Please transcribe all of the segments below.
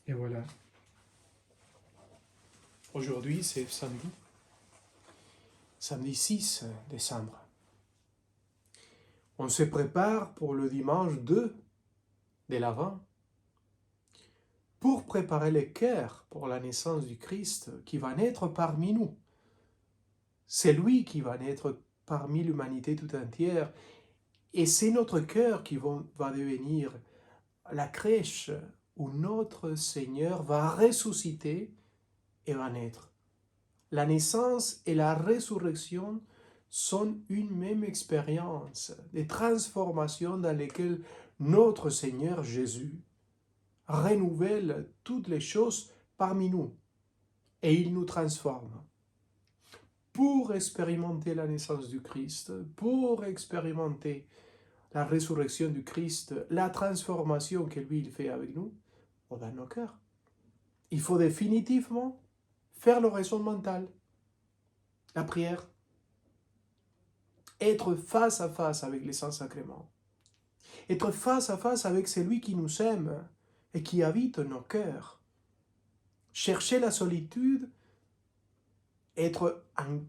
Et voilà. Aujourd'hui, c'est samedi. Samedi 6 décembre. On se prépare pour le dimanche 2 de l'Avent, pour préparer les cœurs pour la naissance du Christ qui va naître parmi nous. C'est lui qui va naître parmi l'humanité tout entière. Et c'est notre cœur qui va devenir la crèche où notre Seigneur va ressusciter et va naître. La naissance et la résurrection sont une même expérience de transformation dans laquelle notre Seigneur Jésus renouvelle toutes les choses parmi nous et il nous transforme. Pour expérimenter la naissance du Christ, pour expérimenter la résurrection du Christ, la transformation que lui il fait avec nous, dans nos cœurs, il faut définitivement faire l'oraison mentale, la prière, être face à face avec les Saints-Sacrements, être face à face avec celui qui nous aime et qui habite nos cœurs, chercher la solitude, être un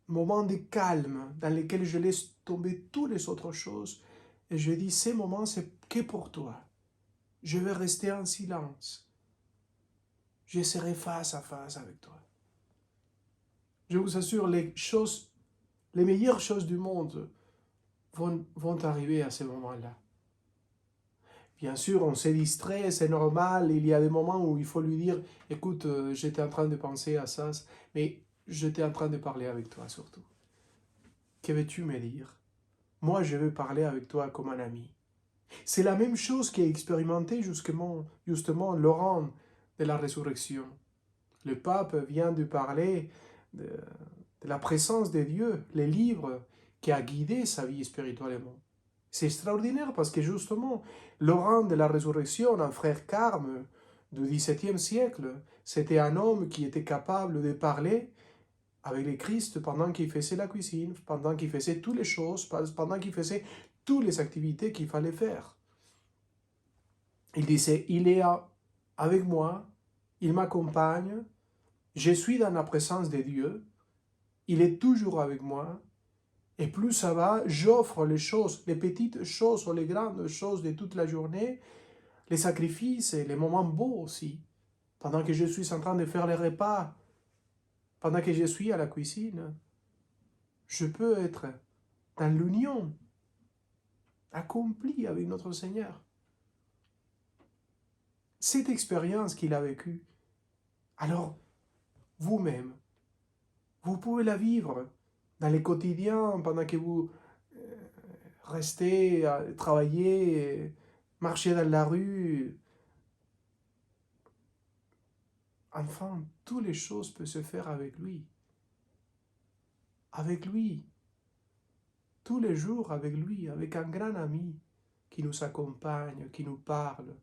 moment de calme dans lequel je laisse tomber toutes les autres choses et je dis, ces moments, c'est que pour toi. Je vais rester en silence. Je serai face à face avec toi. Je vous assure, les meilleures choses du monde vont arriver à ce moment-là. Bien sûr, on se distrait, c'est normal, il y a des moments où il faut lui dire, écoute, j'étais en train de penser à ça, mais j'étais en train de parler avec toi surtout. Que veux-tu me dire? Moi, je veux parler avec toi comme un ami. C'est la même chose qu'a expérimenté justement Laurent de la résurrection. Le pape vient de parler de la présence de Dieu, les livres qui a guidé sa vie spirituellement. C'est extraordinaire parce que justement, Laurent de la Résurrection, un frère carme du XVIIe siècle, c'était un homme qui était capable de parler avec le Christ pendant qu'il faisait la cuisine, pendant qu'il faisait toutes les choses, pendant qu'il faisait toutes les activités qu'il fallait faire. Il disait, il est avec moi, il m'accompagne, je suis dans la présence de Dieu, il est toujours avec moi, et plus ça va, j'offre les choses, les petites choses ou les grandes choses de toute la journée, les sacrifices et les moments beaux aussi. Pendant que je suis en train de faire les repas, pendant que je suis à la cuisine, je peux être dans l'union accomplie avec notre Seigneur. Cette expérience qu'il a vécue, alors vous-même, vous pouvez la vivre dans les quotidiens pendant que vous restez à travailler, marcher dans la rue. Enfin, toutes les choses peuvent se faire avec lui. Avec lui. Tous les jours avec lui, avec un grand ami qui nous accompagne, qui nous parle,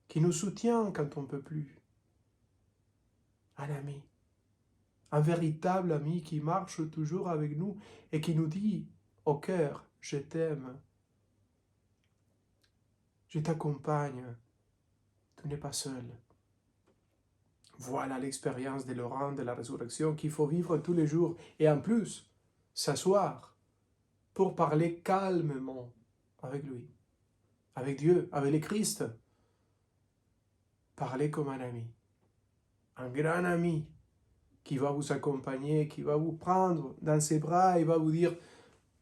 qui nous soutient quand on ne peut plus. Un ami. Un véritable ami qui marche toujours avec nous et qui nous dit au cœur, je t'aime, je t'accompagne, tu n'es pas seul. Voilà l'expérience de Laurent de la résurrection qu'il faut vivre tous les jours et en plus, s'asseoir pour parler calmement avec lui, avec Dieu, avec le Christ. Parler comme un ami, un grand ami qui va vous accompagner, qui va vous prendre dans ses bras et va vous dire,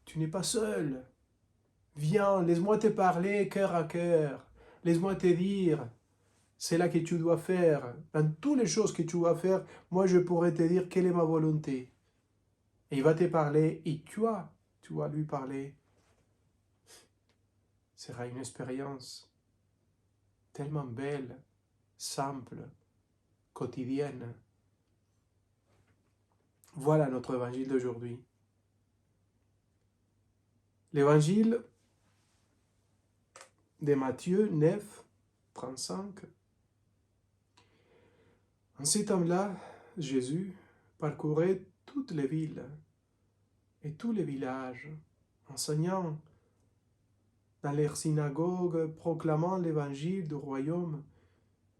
tu n'es pas seul, viens, laisse-moi te parler cœur à cœur, laisse-moi te dire, c'est là que tu dois faire, dans toutes les choses que tu dois faire, moi je pourrais te dire quelle est ma volonté. Et il va te parler et tu vas lui parler. Ce sera une expérience tellement belle, simple, quotidienne. Voilà notre évangile d'aujourd'hui. L'évangile de Matthieu 9, 35. En ces temps-là, Jésus parcourait toutes les villes et tous les villages, enseignant dans leurs synagogues, proclamant l'évangile du royaume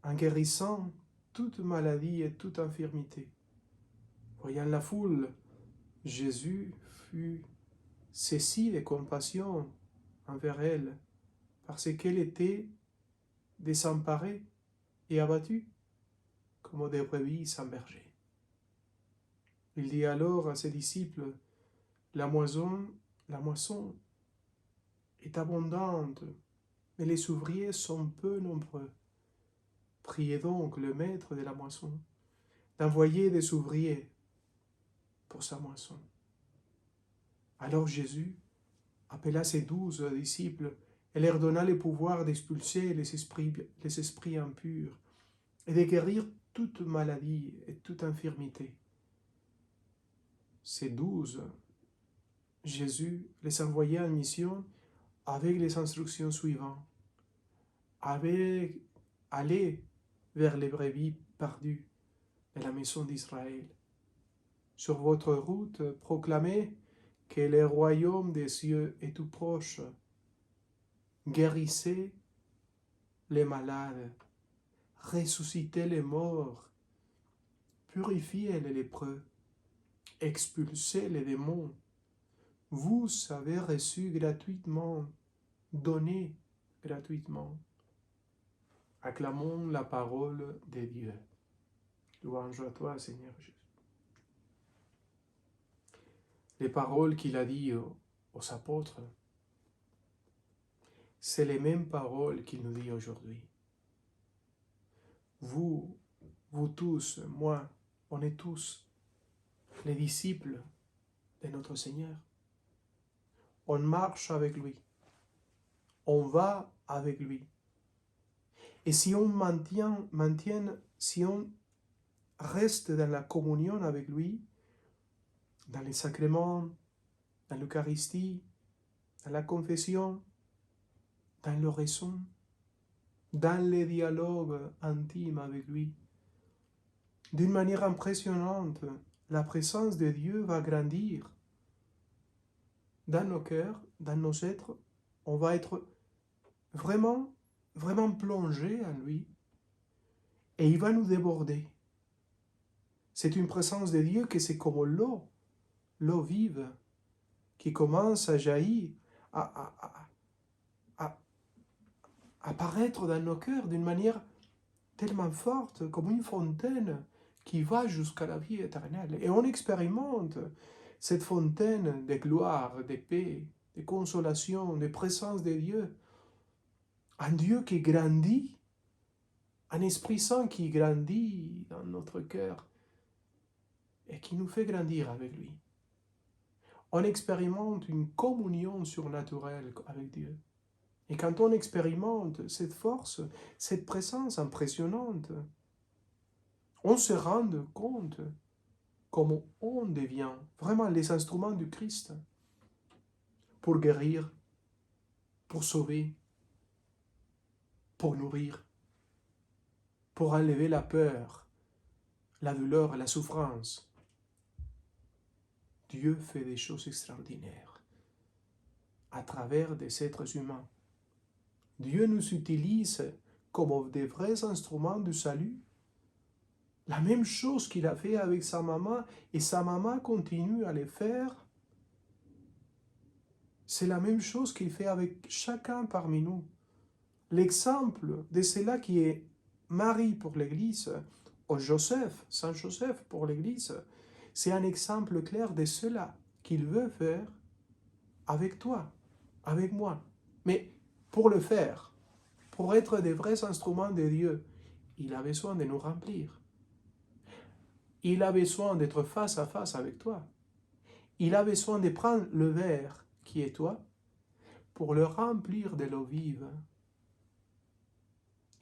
en guérissant toute maladie et toute infirmité. Voyant la foule, Jésus fut saisi de compassion envers elle, parce qu'elle était désemparée et abattue, comme des brebis sans berger. Il dit alors à ses disciples, la moisson est abondante, mais les ouvriers sont peu nombreux. Priez donc le maître de la moisson d'envoyer des ouvriers pour sa moisson. Alors Jésus appela ses 12 disciples et leur donna le pouvoir d'expulser les esprits impurs et de guérir toute maladie et toute infirmité. Ces 12, Jésus les envoyait en mission avec les instructions suivantes. Allez vers les brebis perdues de la maison d'Israël. Sur votre route, proclamez que le royaume des cieux est tout proche. Guérissez les malades, ressuscitez les morts, purifiez les lépreux, expulsez les démons. Vous avez reçu gratuitement, donnez gratuitement. Acclamons la parole de Dieu. Louange à toi, Seigneur Jésus. Les paroles qu'il a dites aux apôtres, c'est les mêmes paroles qu'il nous dit aujourd'hui. Vous tous, moi, on est tous les disciples de notre Seigneur. On marche avec lui. On va avec lui. Et si on si on reste dans la communion avec lui, dans les sacrements, dans l'Eucharistie, dans la confession, dans l'oraison, dans les dialogues intimes avec lui, d'une manière impressionnante, la présence de Dieu va grandir dans nos cœurs, dans nos êtres. On va être vraiment plongé en lui et il va nous déborder. C'est une présence de Dieu que c'est comme l'eau vive qui commence à jaillir, à apparaître dans nos cœurs d'une manière tellement forte, comme une fontaine qui va jusqu'à la vie éternelle. Et on expérimente cette fontaine de gloire, de paix, de consolation, de présence de Dieu. Un Dieu qui grandit, un Esprit Saint qui grandit dans notre cœur et qui nous fait grandir avec lui. On expérimente une communion surnaturelle avec Dieu. Et quand on expérimente cette force, cette présence impressionnante, on se rend compte comment on devient vraiment les instruments du Christ pour guérir, pour sauver, pour nourrir, pour enlever la peur, la douleur, la souffrance. Dieu fait des choses extraordinaires à travers des êtres humains. Dieu nous utilise comme des vrais instruments du salut. La même chose qu'il a fait avec sa maman, et sa maman continue à le faire. C'est la même chose qu'il fait avec chacun parmi nous. L'exemple de cela qui est Marie pour l'Église, ou Joseph, Saint Joseph pour l'Église, c'est un exemple clair de cela qu'il veut faire avec toi, avec moi. Mais pour le faire, pour être des vrais instruments de Dieu, il a besoin de nous remplir. Il a besoin d'être face à face avec toi. Il a besoin de prendre le verre qui est toi pour le remplir de l'eau vive.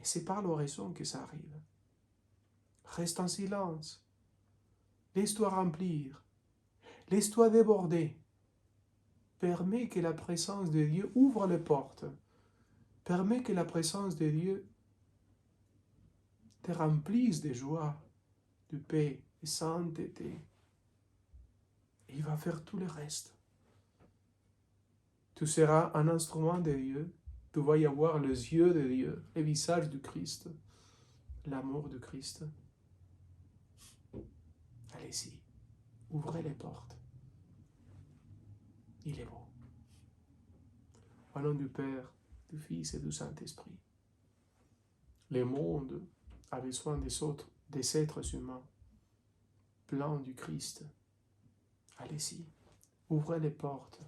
Et c'est par l'oraison que ça arrive. Reste en silence. Laisse-toi remplir. Laisse-toi déborder. Permets que la présence de Dieu ouvre les portes. Permets que la présence de Dieu te remplisse de joie, de paix, de sainteté. Et il va faire tout le reste. Tu seras un instrument de Dieu. Tu vas y avoir les yeux de Dieu, le visage du Christ. l'amour de Christ, allez-y, ouvrez les portes. Il est beau. Au nom du Père, du Fils et du Saint-Esprit. Le monde a besoin des êtres humains, pleins du Christ. Allez-y, ouvrez les portes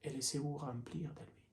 et laissez-vous remplir de lui.